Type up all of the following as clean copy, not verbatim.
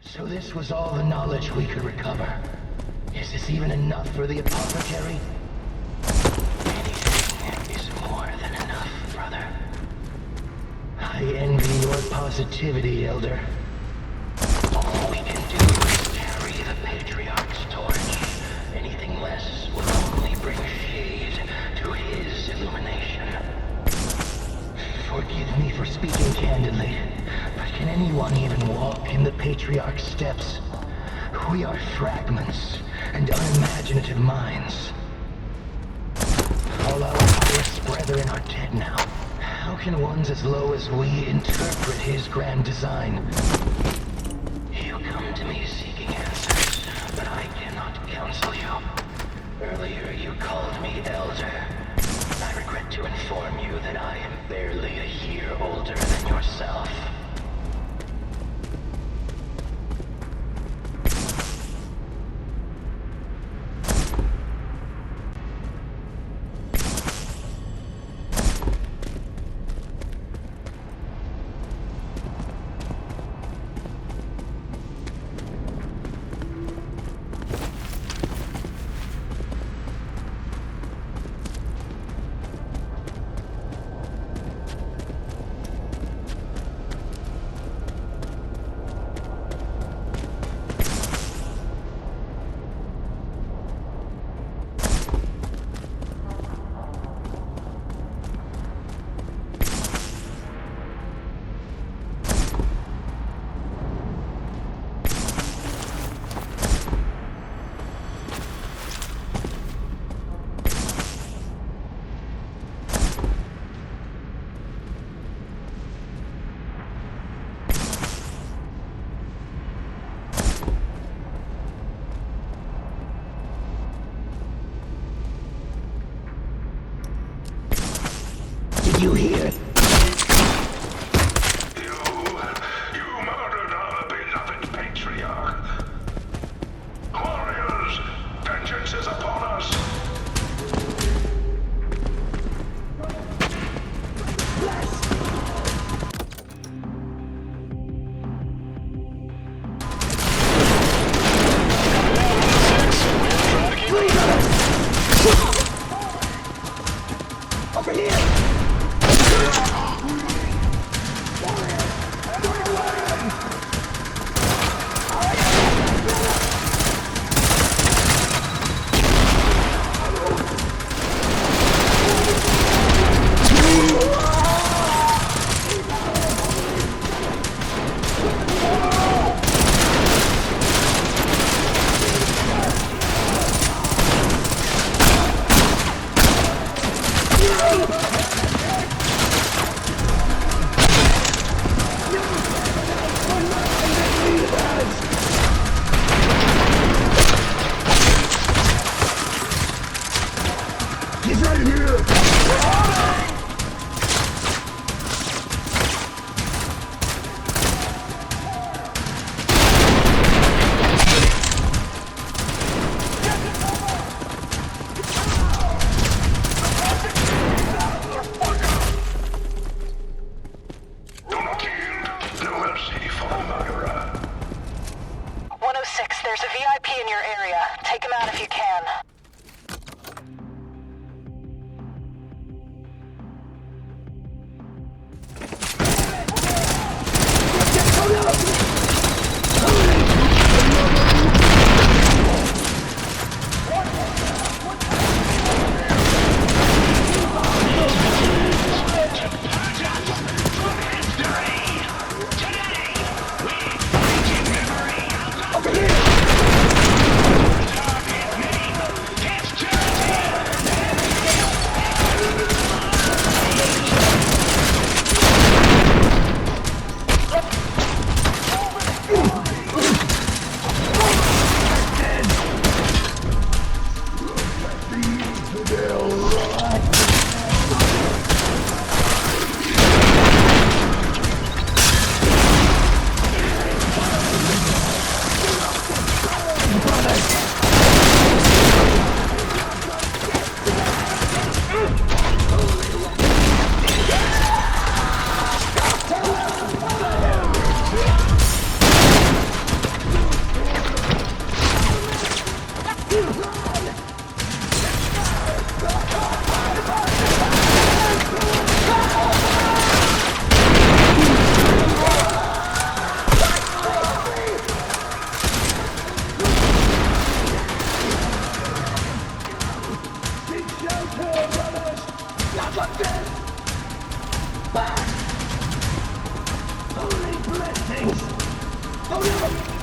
So this was all the knowledge we could recover. Is this even enough for the apothecary? Anything is more than enough, brother. I envy your positivity, Elder. All we can do is carry the Patriarch's torch. Anything less will only bring shade to his illumination. Forgive me for speaking candidly, but can anyone even walk in the Patriarch's steps? We are fragments and unimaginative minds. All our highest brethren are dead now. How can ones as low as we interpret his grand design? You come to me seeking answers, but I cannot counsel you. Earlier you called me Elder. I regret to inform you that I am barely a year older than yourself. things! Oh no!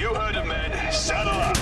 You heard it, men. Saddle up.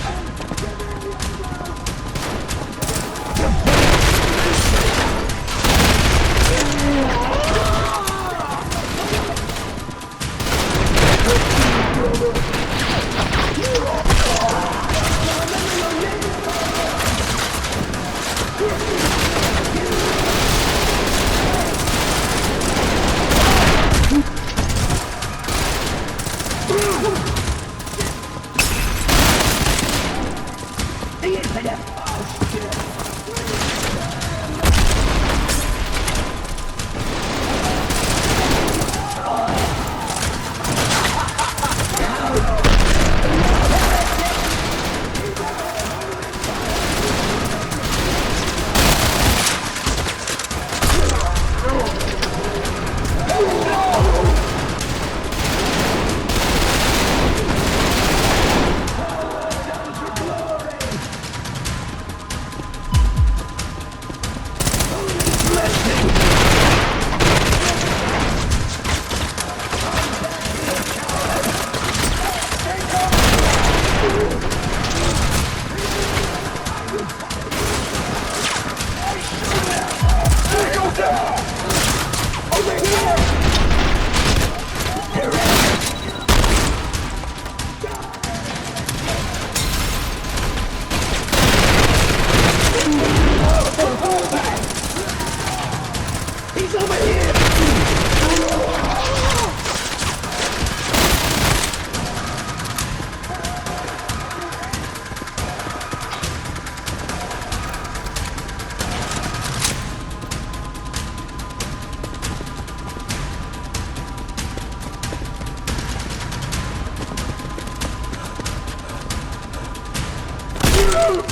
Cover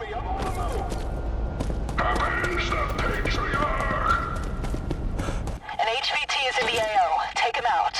me, I'm on the move! Avenge the patriarch! An HVT is in the AO. Take him out.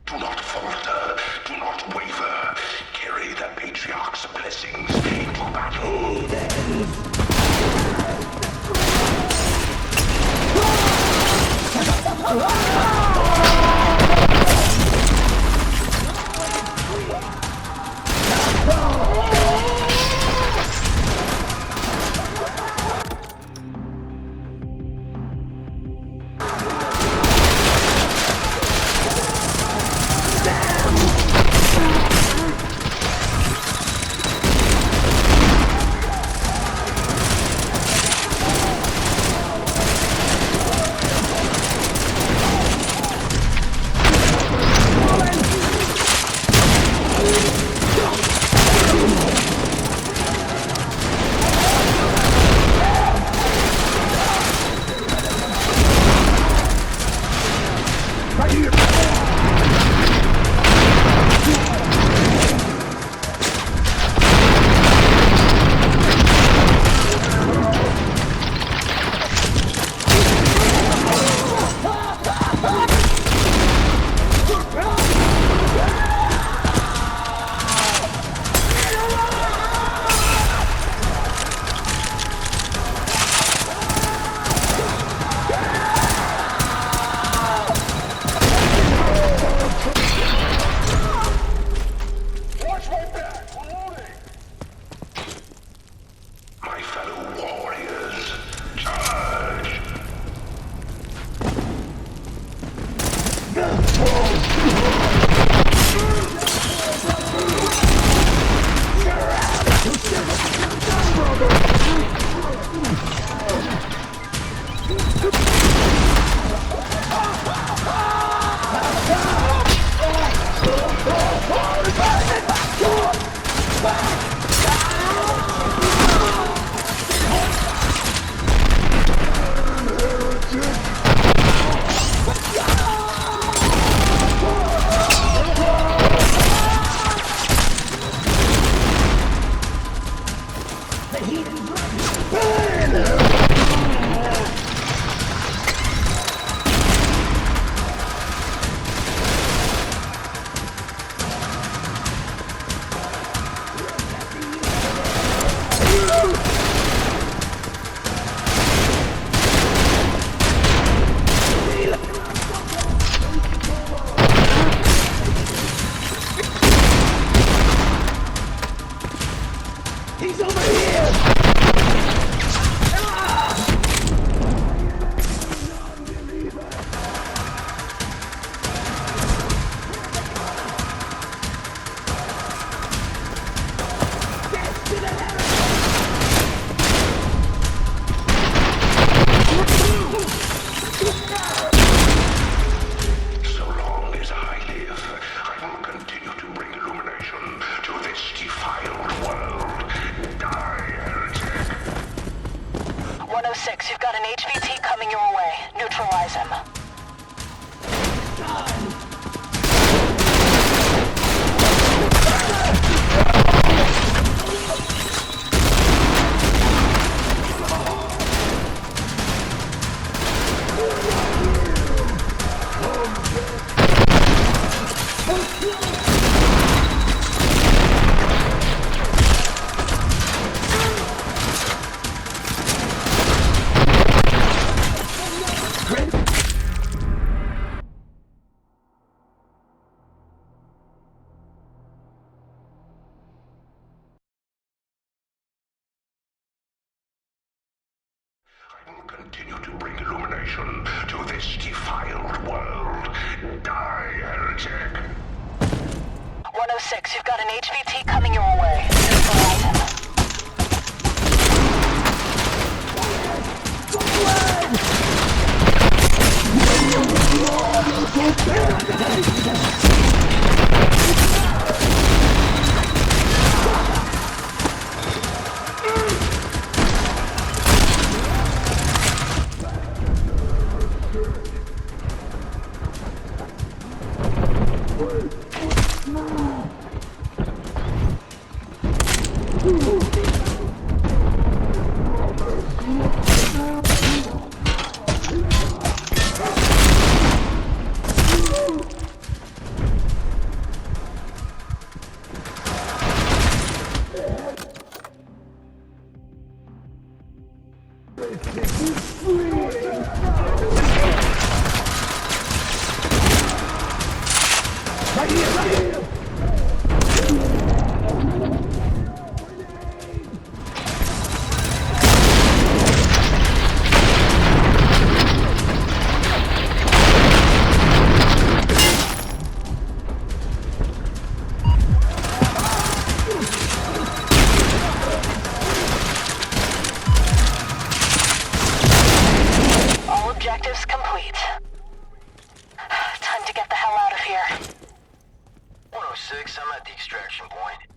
Do not falter, do not waver. Carry the patriarch's blessings into battle. 106, you've got an HVT coming your way. Neutralize him. I will continue to bring illumination to this defiled world. Die, heretic! 106, you've got an HVT coming your way. Neutralize him. All objectives complete. Time to get the hell out of here. 106, I'm at the extraction point.